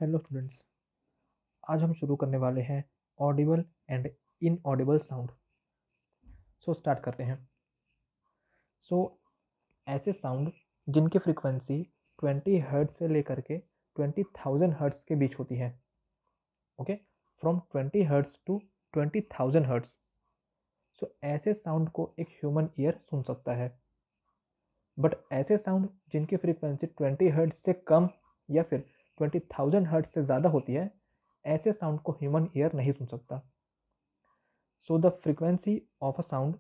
Hello students. आज हम शुरू करने वाले हैं Audible and inaudible sound. Start करते हैं। सो ऐसे साउंड जिनकी फ्रीक्वेंसी 20 हर्ट्ज से लेकर के 20,000 हर्ट्ज के बीच होती है। Okay, from 20 hertz to 20,000 hertz. ऐसे साउंड को एक ह्यूमन ईयर सुन सकता है। बट ऐसे साउंड जिनकी फ्रीक्वेंसी 20 हर्ट्ज से कम या फिर 20,000 हर्ट्ज से ज़्यादा होती है, ऐसे साउंड को ह्यूमन ईयर नहीं सुन सकता। So the frequency of a sound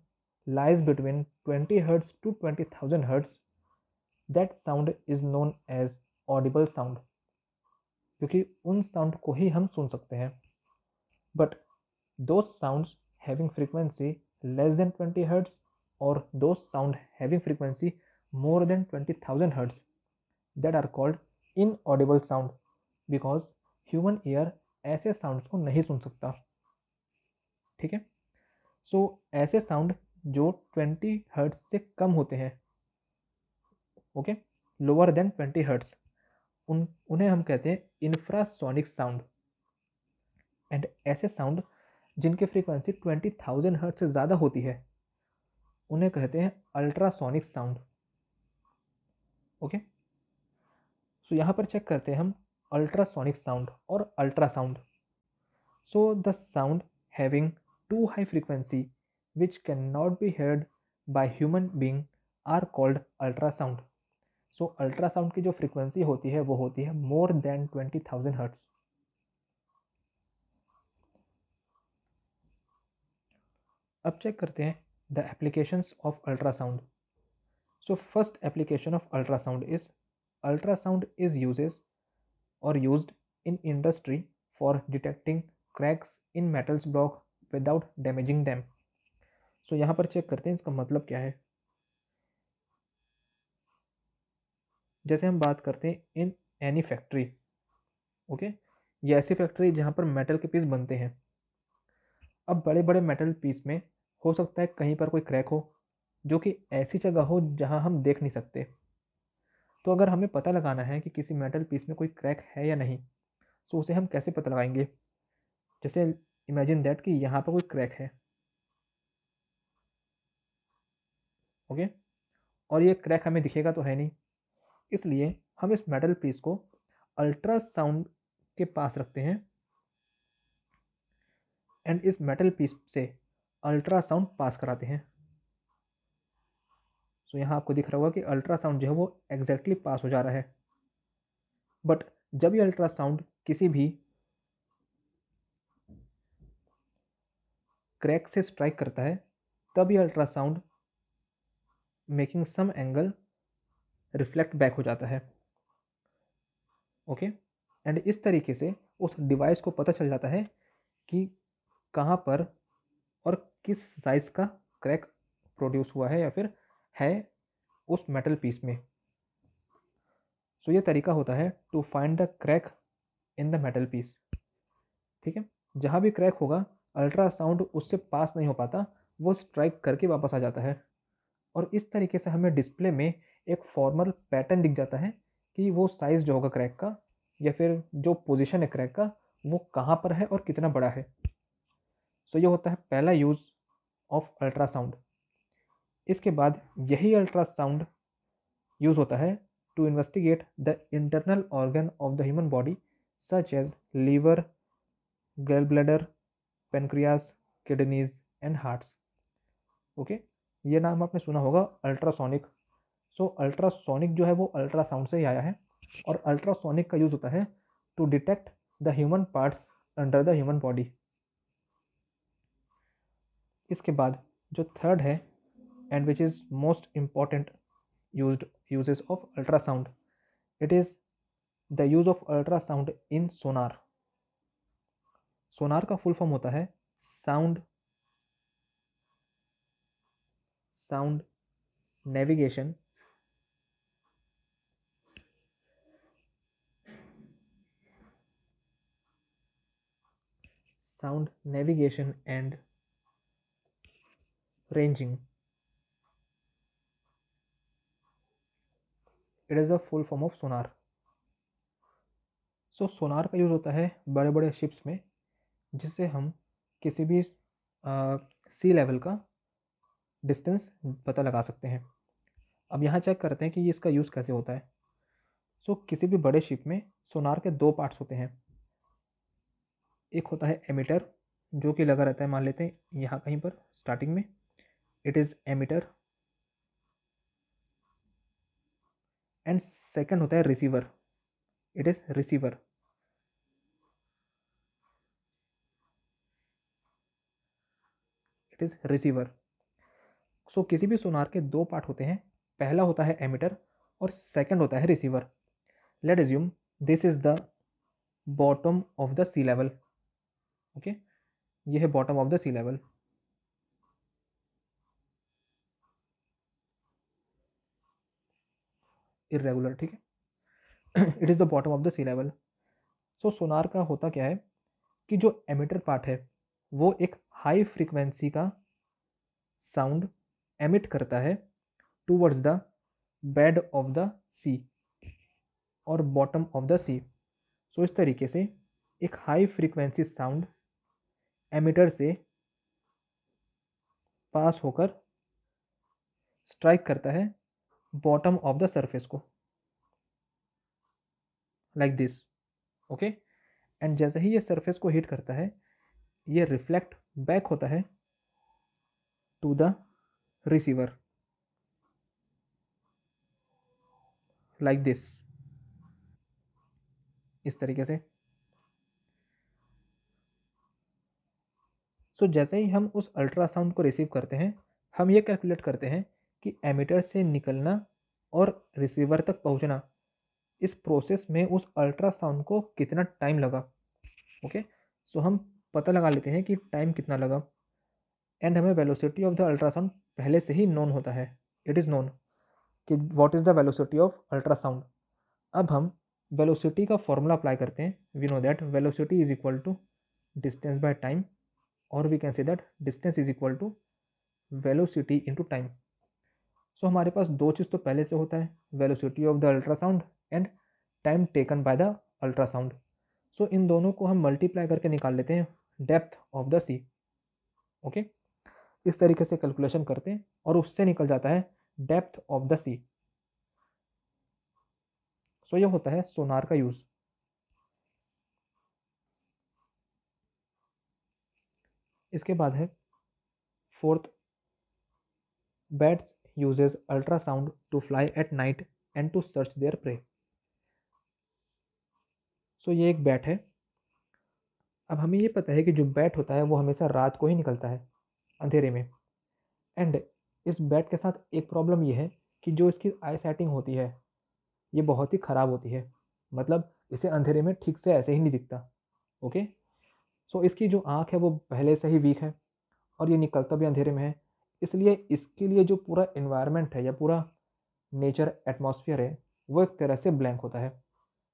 lies between 20 Hz to 20,000 Hz. That sound is known as audible sound, क्योंकि उन साउंड को ही हम सुन सकते हैं। But those sounds having frequency less than 20 Hz or those sound having frequency more than 20,000 Hz, that are called inaudible sound, because human ear ऐसे sounds को नहीं सुन सकता। ठीक है। ऐसे साउंड जो 20 हर्ट्ज से कम होते हैं, ओके, लोअर देन 20 हर्ट्ज, उन्हें हम कहते हैं इंफ्रासोनिक साउंड। एंड ऐसे साउंड जिनकी फ्रीक्वेंसी 20,000 हर्ट्ज से ज़्यादा होती है, उन्हें कहते हैं अल्ट्रासोनिक साउंड। ओके, यहाँ पर चेक करते हैं हम अल्ट्रासोनिक साउंड और ultrasound. The sound having too high frequency which cannot be heard by human being are called ultrasound. Ultrasound की जो फ्रीक्वेंसी होती है वो होती है मोर देन 20,000 हर्ट्ज। अब चेक करते हैं the applications of ultrasound. First application of ultrasound is uses और used in industry for detecting cracks in metals block without damaging them. यहाँ पर चेक करते हैं इसका मतलब क्या है। जैसे हम बात करते हैं इन एनी फैक्ट्री, ओके, ये ऐसी फैक्ट्री जहाँ पर मेटल के पीस बनते हैं। अब बड़े बड़े मेटल पीस में हो सकता है कहीं पर कोई क्रैक हो, जो कि ऐसी जगह हो जहाँ हम देख नहीं सकते। तो अगर हमें पता लगाना है कि किसी मेटल पीस में कोई क्रैक है या नहीं, तो उसे हम कैसे पता लगाएंगे। जैसे इमेजिन दैट कि यहाँ पर कोई क्रैक है, ओके, और ये क्रैक हमें दिखेगा तो है नहीं, इसलिए हम इस मेटल पीस को अल्ट्रासाउंड के पास रखते हैं एंड इस मेटल पीस से अल्ट्रासाउंड पास कराते हैं। यहाँ आपको दिख रहा होगा कि अल्ट्रासाउंड जो है वो एग्जैक्टली पास हो जा रहा है। बट जब ये अल्ट्रासाउंड किसी भी क्रैक से स्ट्राइक करता है, तब ये ultrasound making some angle reflect back हो जाता है। ओके, एंड इस तरीके से उस डिवाइस को पता चल जाता है कि कहाँ पर और किस साइज का क्रैक प्रोड्यूस हुआ है या फिर है उस मेटल पीस में। ये तरीका होता है to find the crack in the metal piece. ठीक है, जहाँ भी क्रैक होगा अल्ट्रासाउंड उससे पास नहीं हो पाता, वो स्ट्राइक करके वापस आ जाता है। और इस तरीके से हमें डिस्प्ले में एक फॉर्मल पैटर्न दिख जाता है कि वो साइज जो होगा क्रैक का या फिर जो पोजीशन है क्रैक का वो कहाँ पर है और कितना बड़ा है। ये होता है पहला यूज़ ऑफ अल्ट्रासाउंड। इसके बाद यही अल्ट्रासाउंड यूज़ होता है to investigate the internal organ of the human body such as liver, gall bladder, pancreas, kidneys and hearts. Okay, ये नाम आपने सुना होगा अल्ट्रासोनिक। अल्ट्रासोनिक जो है वो अल्ट्रासाउंड से ही आया है और अल्ट्रासोनिक का यूज़ होता है to detect the human parts under the human body. इसके बाद जो थर्ड है and which is most important uses of ultrasound, it is the use of ultrasound in sonar. सोनार का फुल फॉर्म होता है sound navigation and ranging. It is the full form of sonar. So sonar का use होता है बड़े बड़े ships में, जिससे हम किसी भी सी लेवल का डिस्टेंस पता लगा सकते हैं। अब यहाँ चेक करते हैं कि ये इसका यूज़ कैसे होता है। सो किसी भी बड़े शिप में सोनार के दो पार्ट्स होते हैं। एक होता है एमिटर, जो कि लगा रहता है, मान लेते हैं यहाँ कहीं पर स्टार्टिंग में, it is emitter. And second होता है receiver, it is receiver. It is receiver. So किसी भी सोनार के दो पार्ट होते हैं, पहला होता है एमिटर और सेकंड होता है receiver. Let assume this is the bottom of the sea level. Okay, ये है bottom of the sea level. Irregular, ठीक है। It is the bottom of the sea level. So sonar का होता क्या है कि जो एमिटर पार्ट है वो एक हाई फ्रीक्वेंसी का साउंड एमिट करता है towards the bed of the sea और bottom of the sea. So इस तरीके से एक हाई फ्रीक्वेंसी साउंड एमिटर से पास होकर स्ट्राइक करता है बॉटम ऑफ द सरफेस को, लाइक दिस। ओके, एंड जैसे ही ये सरफेस को हिट करता है, ये रिफ्लेक्ट बैक होता है to the receiver, like this, इस तरीके से। सो जैसे ही हम उस अल्ट्रासाउंड को रिसीव करते हैं, हम ये कैलकुलेट करते हैं कि एमिटर से निकलना और रिसीवर तक पहुंचना, इस प्रोसेस में उस अल्ट्रासाउंड को कितना टाइम लगा। ओके, सो हम पता लगा लेते हैं कि टाइम कितना लगा। एंड हमें वेलोसिटी ऑफ द अल्ट्रासाउंड पहले से ही नोन होता है। इट इज़ नोन कि what is the velocity of ultrasound. अब हम वेलोसिटी का फॉर्मूला अप्लाई करते हैं। We know that velocity is equal to distance by time, और we can say that distance is equal to velocity into time. So हमारे पास दो चीज़ तो पहले से होता है, velocity of the ultrasound and time taken by the ultrasound. So इन दोनों को हम मल्टीप्लाई करके निकाल लेते हैं depth of the sea. Okay, इस तरीके से कैलकुलेशन करते हैं और उससे निकल जाता है depth of the sea. So ये होता है सोनार का यूज़। इसके बाद है fourth, bats uses ultrasound to fly at night and to search their prey. So ये एक बैट है। अब हमें ये पता है कि जो बैट होता है वो हमेशा रात को ही निकलता है, अंधेरे में। एंड इस बैट के साथ एक प्रॉब्लम ये है कि जो इसकी आई सेटिंग होती है ये बहुत ही ख़राब होती है। मतलब इसे अंधेरे में ठीक से ऐसे ही नहीं दिखता। ओके, सो इसकी जो आँख है वो पहले से ही वीक है और ये निकलता भी अंधेरे में है। इसलिए इसके लिए जो पूरा इन्वायरमेंट है या पूरा नेचर एटमॉस्फेयर है वो एक तरह से ब्लैंक होता है।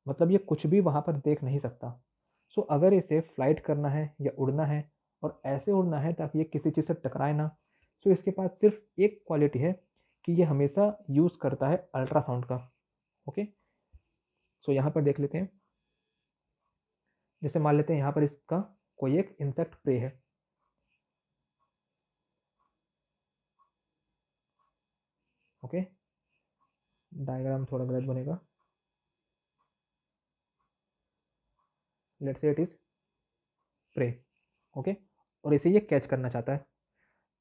मतलब ये कुछ भी वहाँ पर देख नहीं सकता। सो अगर इसे फ्लाइट करना है या उड़ना है और ऐसे उड़ना है ताकि ये किसी चीज़ से टकराए ना, सो इसके पास सिर्फ एक क्वालिटी है कि ये हमेशा यूज़ करता है अल्ट्रासाउंड का। ओके, सो यहाँ पर देख लेते हैं। जैसे मान लेते हैं यहाँ पर इसका कोई एक इंसेक्ट प्रे है। ओके, डायग्राम थोड़ा गलत बनेगा। Let's say it is pray. Okay, और इसे ये कैच करना चाहता है।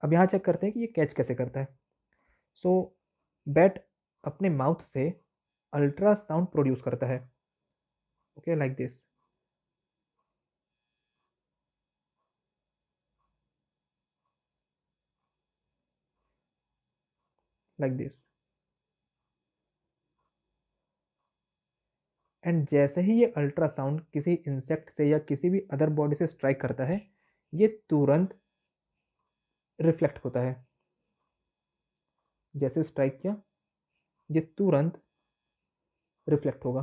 अब यहाँ चेक करते हैं कि ये कैच कैसे करता है। सो बैट अपने माउथ से अल्ट्रासाउंड प्रोड्यूस करता है। Okay, like this. Like this. And जैसे ही ये अल्ट्रासाउंड किसी इंसेक्ट से या किसी भी अदर बॉडी से स्ट्राइक करता है, ये तुरंत रिफ्लेक्ट होता है। जैसे स्ट्राइक किया, ये तुरंत रिफ्लेक्ट होगा,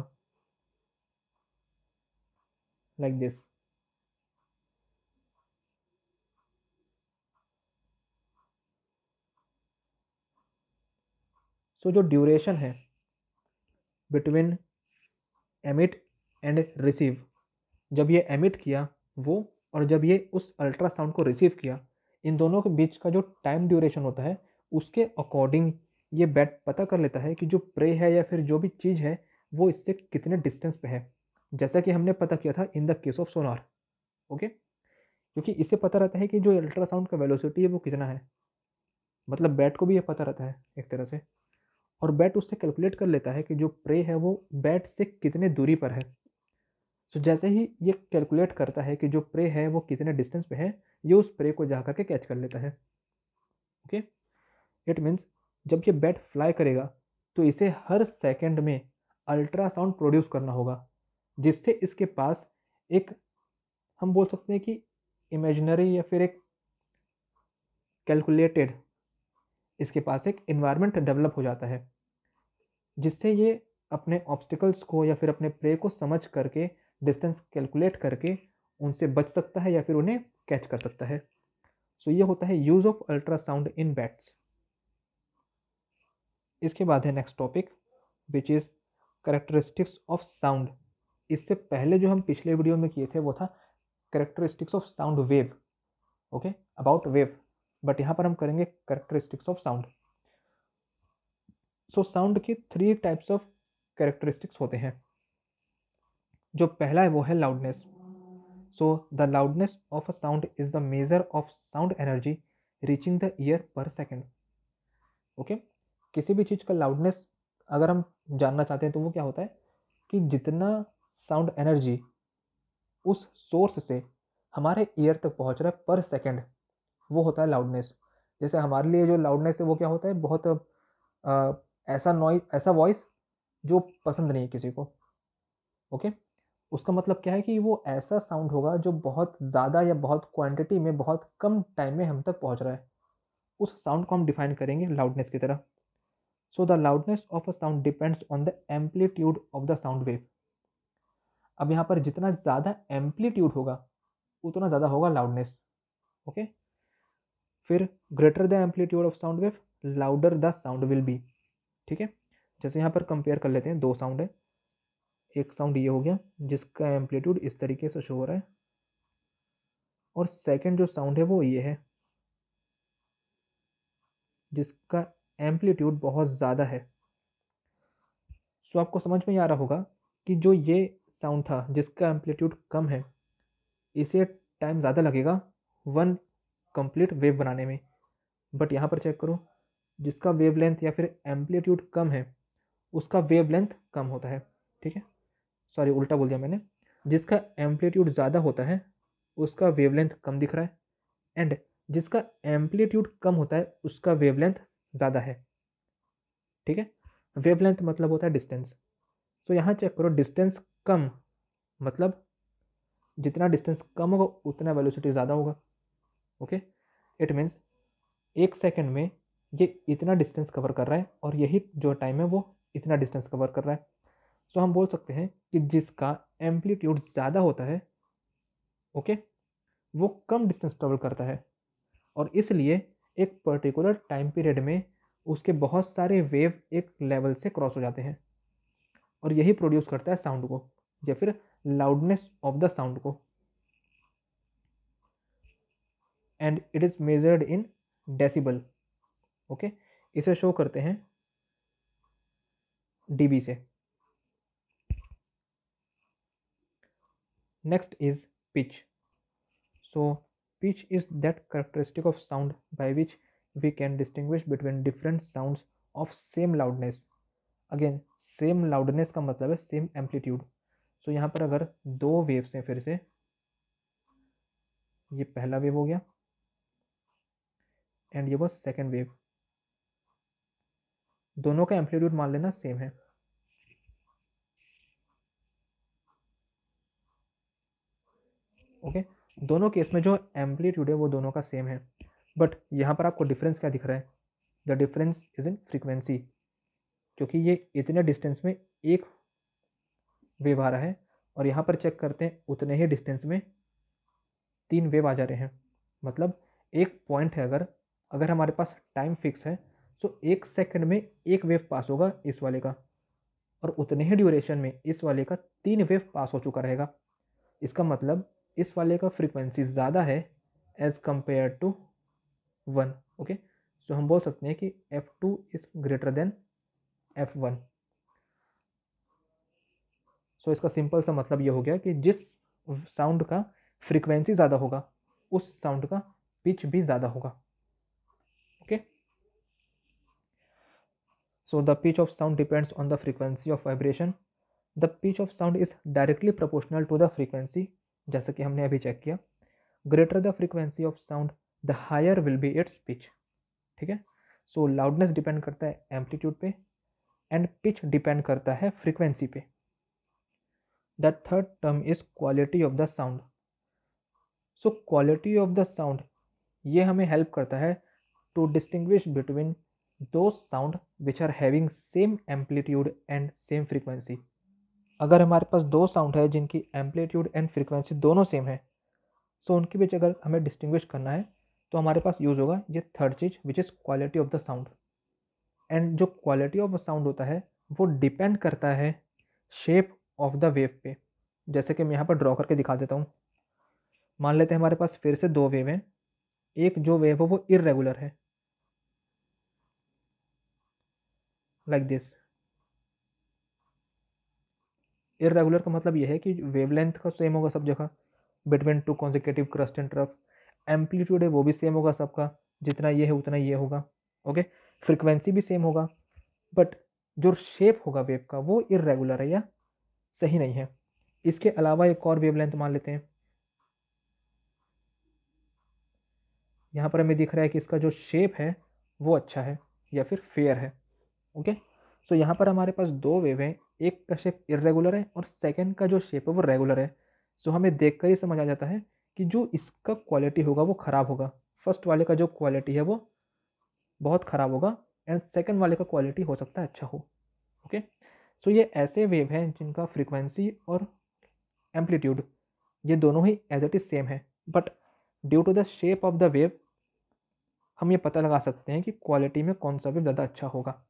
लाइक दिस। सो जो ड्यूरेशन है बिटवीन एमिट एंड रिसीव, जब ये एमिट किया वो और जब ये उस अल्ट्रासाउंड को रिसीव किया, इन दोनों के बीच का जो टाइम ड्यूरेशन होता है उसके अकॉर्डिंग ये बैट पता कर लेता है कि जो प्रे है या फिर जो भी चीज़ है वो इससे कितने डिस्टेंस पे है, जैसा कि हमने पता किया था in the case of Sonar. Okay, क्योंकि इससे पता रहता है कि जो अल्ट्रासाउंड का वेलोसिटी है वो कितना है, मतलब बैट को भी ये पता रहता है एक तरह से, और बैट उससे कैलकुलेट कर लेता है कि जो प्रे है वो बैट से कितने दूरी पर है। सो जैसे ही ये कैलकुलेट करता है कि जो प्रे है वो कितने डिस्टेंस पे है, ये उस प्रे को जा करके कैच कर लेता है। ओके, इट मीन्स जब ये बैट फ्लाई करेगा तो इसे हर सेकंड में अल्ट्रासाउंड प्रोड्यूस करना होगा, जिससे इसके पास एक, हम बोल सकते हैं कि इमेजिनरी या फिर एक कैलकुलेटेड, इसके पास एक इन्वायरमेंट डेवलप हो जाता है, जिससे ये अपने ऑब्स्टिकल्स को या फिर अपने प्रे को समझ करके डिस्टेंस कैलकुलेट करके उनसे बच सकता है या फिर उन्हें कैच कर सकता है। सो ये होता है use of ultrasound in bats. इसके बाद है next topic which is characteristics of sound. इससे पहले जो हम पिछले वीडियो में किए थे वो था characteristics of sound wave, okay, about wave, but यहाँ पर हम करेंगे characteristics of sound. So sound की 3 टाइप्स ऑफ करेक्टरिस्टिक्स होते हैं। जो पहला है वो है loudness. So the loudness of a sound is the measure of sound energy reaching the year पर सेकेंड। ओके, किसी भी चीज़ का लाउडनेस अगर हम जानना चाहते हैं तो वो क्या होता है कि जितना साउंड एनर्जी उस सोर्स से हमारे ईयर तक पहुंच रहा है पर सेकेंड, वो होता है लाउडनेस। जैसे हमारे लिए जो लाउडनेस है वो क्या होता है, बहुत ऐसा नॉइज, ऐसा वॉइस जो पसंद नहीं है किसी को। ओके, उसका मतलब क्या है कि वो ऐसा साउंड होगा जो बहुत ज़्यादा या बहुत क्वांटिटी में बहुत कम टाइम में हम तक पहुंच रहा है, उस साउंड को हम डिफाइन करेंगे लाउडनेस की तरह। So the loudness of a sound depends on the amplitude of the sound wave. अब यहाँ पर जितना ज़्यादा एम्पलीट्यूड होगा उतना ज़्यादा होगा लाउडनेस। ओके, फिर greater the amplitude of sound wave louder the sound will be. ठीक है, जैसे यहाँ पर कंपेयर कर लेते हैं, 2 साउंड है। एक साउंड ये हो गया जिसका एम्पलीट्यूड इस तरीके से शो हो रहा है, और सेकंड जो साउंड है वो ये है जिसका एम्पलीट्यूड बहुत ज़्यादा है। सो आपको समझ में आ रहा होगा कि जो ये साउंड था जिसका एम्पलीट्यूड कम है, इसे टाइम ज़्यादा लगेगा वन कंप्लीट वेव बनाने में। बट यहाँ पर चेक करो, जिसका वेवलेंथ या फिर एम्पलीट्यूड कम है उसका वेवलेंथ कम होता है। ठीक है, सॉरी उल्टा बोल दिया मैंने, जिसका एम्पलीट्यूड ज़्यादा होता है उसका वेवलेंथ कम दिख रहा है, एंड जिसका एम्पलीट्यूड कम होता है उसका वेवलेंथ ज़्यादा है। ठीक है, वेवलेंथ मतलब होता है डिस्टेंस। सो यहाँ चेक करो, डिस्टेंस कम मतलब जितना डिस्टेंस कम होगा उतना वेलोसिटी ज़्यादा होगा। ओके, इट मीन्स 1 सेकेंड में ये इतना डिस्टेंस कवर कर रहा है और यही जो टाइम है वो इतना डिस्टेंस कवर कर रहा है। सो हम बोल सकते हैं कि जिसका एम्पलीट्यूड ज़्यादा होता है, ओके, वो कम डिस्टेंस ट्रेवल करता है, और इसलिए एक पर्टिकुलर टाइम पीरियड में उसके बहुत सारे वेव एक लेवल से क्रॉस हो जाते हैं, और यही प्रोड्यूस करता है साउंड को या फिर लाउडनेस ऑफ द साउंड को, and it is measured in decibel. Okay, इसे शो करते हैं डीबी से। Next is pitch. So pitch is that characteristic of sound by which we can distinguish between different sounds of same loudness। Again same loudness का मतलब है same amplitude. सो यहाँ पर अगर 2 वेव्स हैं, फिर से ये पहला वेव हो गया एंड ये वो सेकेंड वेव, दोनों का एम्पलीट्यूड मान लेना सेम है। ओके, दोनों केस में जो एम्पलीट्यूड है वो दोनों का सेम है, बट यहाँ पर आपको डिफरेंस क्या दिख रहा है, the difference is in frequency, क्योंकि ये इतने डिस्टेंस में एक वेव आ रहा है और यहाँ पर चेक करते हैं उतने ही डिस्टेंस में 3 वेव आ जा रहे हैं। मतलब एक पॉइंट है, अगर अगर हमारे पास टाइम फिक्स है, सो 1 सेकंड में एक वेव पास होगा इस वाले का, और उतने ही ड्यूरेशन में इस वाले का 3 वेव पास हो चुका रहेगा। इसका मतलब इस वाले का फ्रीक्वेंसी ज़्यादा है एज कंपेयर टू 1। ओके, सो हम बोल सकते हैं कि F2 is greater than F1। सो इसका सिंपल सा मतलब ये हो गया कि जिस साउंड का फ्रीक्वेंसी ज़्यादा होगा उस साउंड का पिच भी ज़्यादा होगा। Okay, so the pitch of sound depends on the frequency of vibration. The pitch of sound is directly proportional to the frequency, जैसा कि हमने अभी चेक किया। Greater the frequency of sound the higher will be its pitch. ठीक है, सो loudness depend करता है amplitude पे एंड पिच डिपेंड करता है फ्रीक्वेंसी पे। The third term is quality of the sound. So quality of the sound ये हमें हेल्प करता है टू डिस्टिंग्विश बिटवीन दो sound which are having same amplitude and same frequency. अगर हमारे पास दो साउंड है जिनकी एम्पलीट्यूड एंड फ्रीक्वेंसी दोनों सेम है, सो उनके बीच अगर हमें डिस्टिंग्विश करना है तो हमारे पास यूज़ होगा ये third cheese which is quality of the sound. And जो क्वालिटी ऑफ साउंड होता है वो डिपेंड करता है शेप ऑफ द वेव पे। जैसे कि मैं यहाँ पर ड्रॉ करके दिखा देता हूँ। मान लेते हैं हमारे पास फिर से दो वेव हैं। एक जो वेव है वो इर्रेगुलर है, लाइक दिस। इर्रेगुलर का मतलब ये है कि वेवलेंथ का सेम होगा सब जगह between two consecutive crust and trough. Amplitude है वो भी सेम होगा सबका, जितना ये है उतना ये होगा। ओके, फ्रीक्वेंसी भी सेम होगा, बट जो शेप होगा वेव का वो इर्रेगुलर है या सही नहीं है। इसके अलावा एक और वेवलेंथ मान लेते हैं। यहाँ पर हमें दिख रहा है कि इसका जो शेप है वो अच्छा है या फिर फेयर है। ओके, सो यहाँ पर हमारे पास दो वेव हैं, एक का शेप इरेगुलर है और सेकंड का जो शेप है वो रेगुलर है। सो हमें देखकर ही समझ आ जाता है कि जो इसका क्वालिटी होगा वो ख़राब होगा। फर्स्ट वाले का जो क्वालिटी है वो बहुत ख़राब होगा एंड सेकंड वाले का क्वालिटी हो सकता है अच्छा हो। ओके, सो ये ऐसे वेव हैं जिनका फ्रीक्वेंसी और एम्पलीट्यूड ये दोनों ही एज इट इज़ सेम है, but due to the shape of the wave हम ये पता लगा सकते हैं कि क्वालिटी में कौन सा वेव ज़्यादा अच्छा होगा।